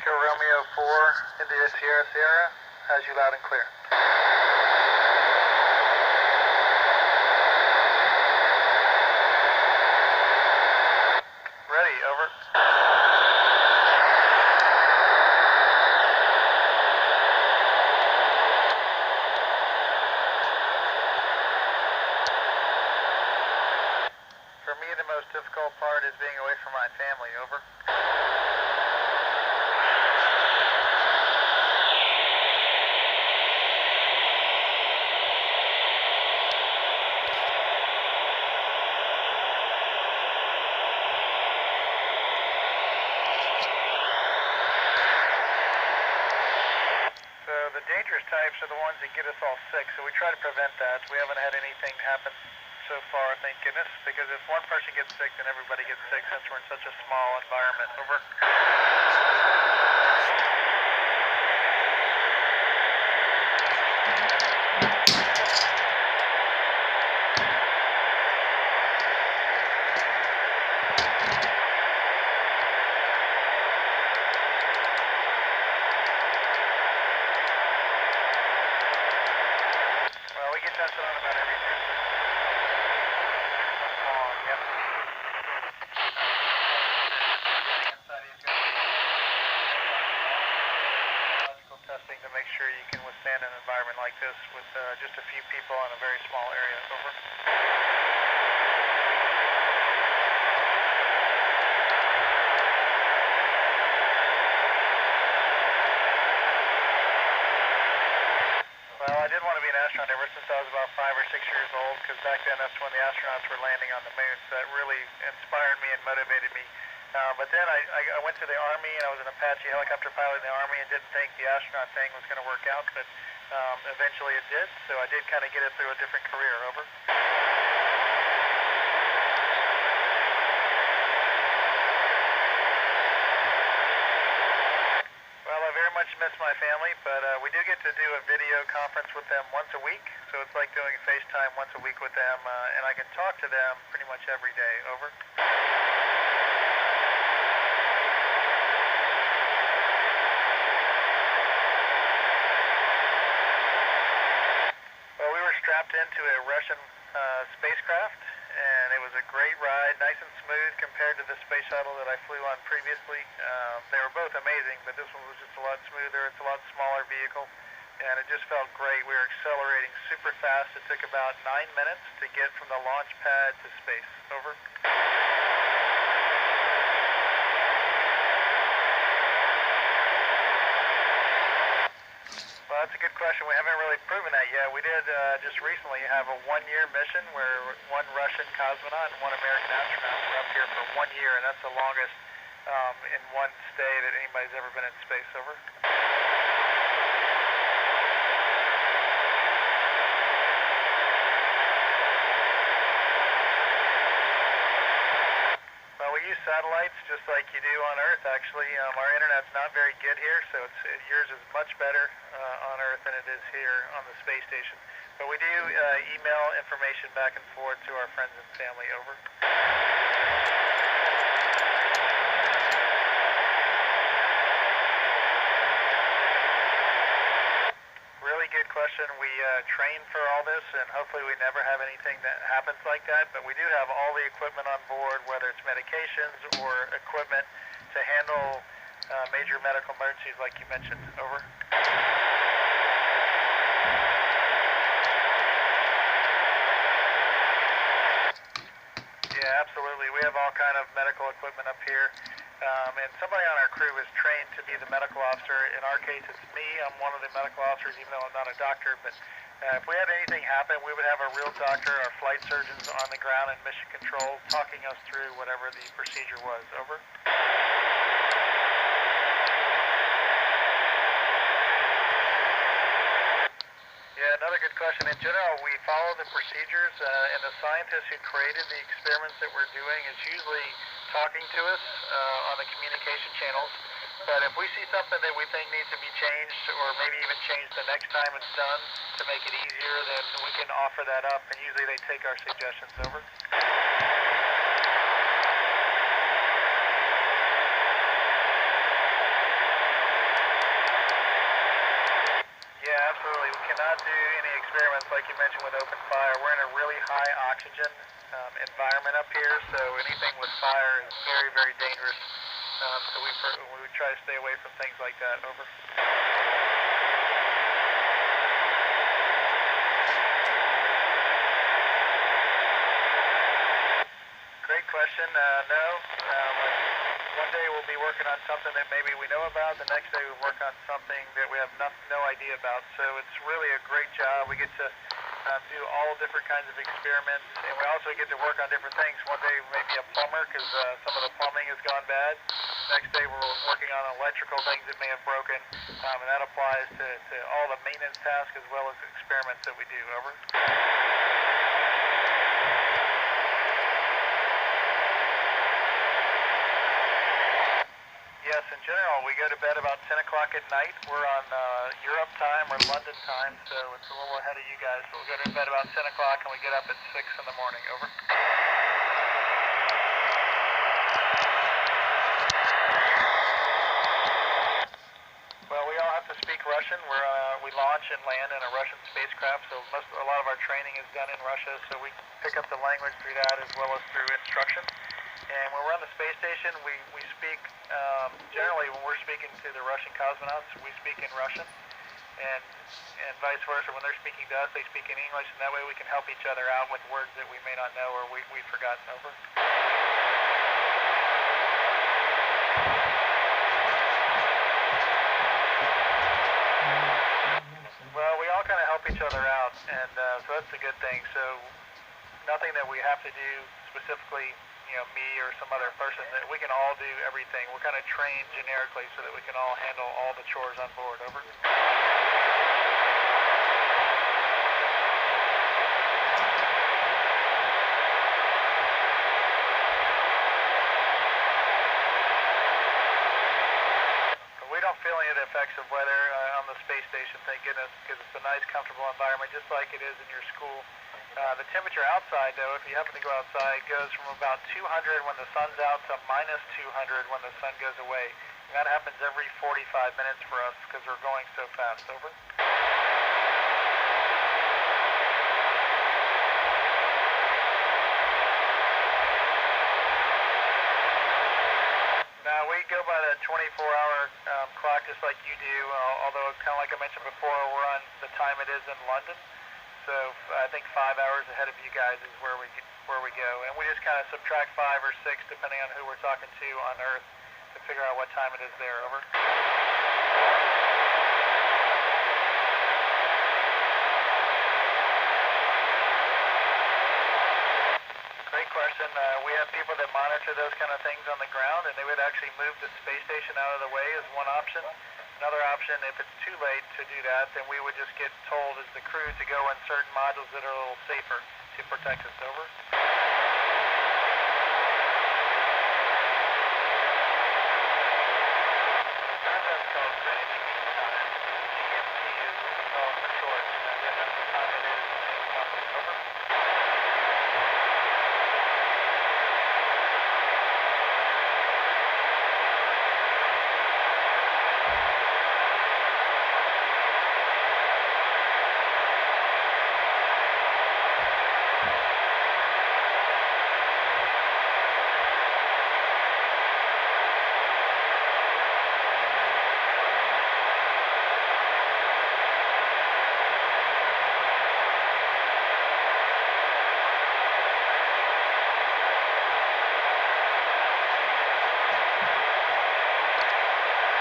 Echo Romeo 4, India Sierra Sierra, has you loud and clear. Ready, over. For me, the most difficult part is being away from my family, over. So the dangerous types are the ones that get us all sick, so we try to prevent that. We haven't had anything happen so far, thank goodness, because if one person gets sick, then everybody gets sick since we're in such a small environment. Over. Well, we get tested on about every 2 minutes. Yep. Biological testing to make sure you can withstand an environment like this with just a few people in a very small area. Over. Well, I did want to be an astronaut ever since I was about 5 or 6 years old, because back then that's when the astronauts were landing on the moon, so that really inspired me and motivated me. But then I went to the Army, and I was an Apache helicopter pilot in the Army, and didn't think the astronaut thing was going to work out, but eventually it did, so I did kind of get it through a different career. Over. Well, I very much miss my family, but we do get to do a video conference with them once a week, so it's like doing FaceTime once a week with them, and I can talk to them pretty much every day. Over. Well, we were strapped into a Russian spacecraft, and it was a great ride, nice and smooth compared to the space shuttle that I flew on previously. They were both amazing, but this one was just a lot smoother. It's a lot smaller vehicle, and it just felt great. We were accelerating super fast. It took about 9 minutes to get from the launch pad to space. Over. Well, that's a good question. We haven't really proven that yet. We did just recently have a 1-year mission where one Russian cosmonaut and one American astronaut were up here for 1 year, and that's the longest in one stay that anybody's ever been in space. Over. Well, we use satellites just like you do on Earth, actually. Our internet's not very good here, so yours is much better on Earth than it is here on the space station. But we do email information back and forth to our friends and family. Over. Really good question. We train for all this, and hopefully we never have anything that happens like that, but we do have all the equipment on board, whether it's medications or equipment to handle major medical emergencies like you mentioned. Over. Yeah, absolutely. We have all kind of medical equipment up here, and somebody on our crew is trained to be the medical officer. In our case, it's me. I'm one of the medical officers, even though I'm not a doctor. But if we had anything happen, we would have a real doctor, our flight surgeons on the ground in mission control, talking us through whatever the procedure was. Over. Yeah, another good question. In general, we follow the procedures, and the scientists who created the experiments that we're doing is usually talking to us on the communication channels. But if we see something that we think needs to be changed, or maybe even changed the next time it's done to make it easier, then we can offer that up, and usually they take our suggestions. Over. like you mentioned with open fire, we're in a really high oxygen environment up here, so anything with fire is very, very dangerous. So we try to stay away from things like that. Over. Great question. No. One day we'll be working on something that maybe we know about. The next day we'll work on something that we have no idea about. So it's really a great job. We get to do all different kinds of experiments, and we also get to work on different things. One day we may be a plumber because some of the plumbing has gone bad. Next day we're working on electrical things that may have broken, and that applies to all the maintenance tasks as well as experiments that we do. Over. Yes, in general, we go to bed about 10 o'clock at night. We're on Europe time or London time, so it's a little ahead of you guys. So we go to bed about 10 o'clock and we get up at 6 in the morning. Over. Well, we all have to speak Russian. We launch and land in a Russian spacecraft, so a lot of our training is done in Russia, so we pick up the language through that as well as through instruction. And when we're on the space station, we speak, generally when we're speaking to the Russian cosmonauts, we speak in Russian, and vice versa. When they're speaking to us, they speak in English, and that way we can help each other out with words that we may not know or we've forgotten. Over. Well, we all kind of help each other out, and so that's a good thing. So nothing that we have to do specifically, me or some other person, that we can all do everything. We're kind of trained generically so that we can all handle all the chores on board. Over. We don't feel any of the effects of weather on the space station, thank goodness, because it's a nice, comfortable environment, just like it is in your school. The temperature outside, though, if you happen to go outside, goes from about 200 when the sun's out to minus 200 when the sun goes away. And that happens every 45 minutes for us because we're going so fast. Over. Now, we go by the 24-hour clock just like you do, although kind of like I mentioned before, we're on the time it is in London. So I think 5 hours ahead of you guys is where we go, and we just kind of subtract 5 or 6 depending on who we're talking to on Earth to figure out what time it is there. Over. Great question. We have people that monitor those kind of things on the ground, and they would actually move the space station out of the way as one option. Another option, if it's too late to do that, then we would just get told as the crew to go in certain modules that are a little safer to protect us. Over.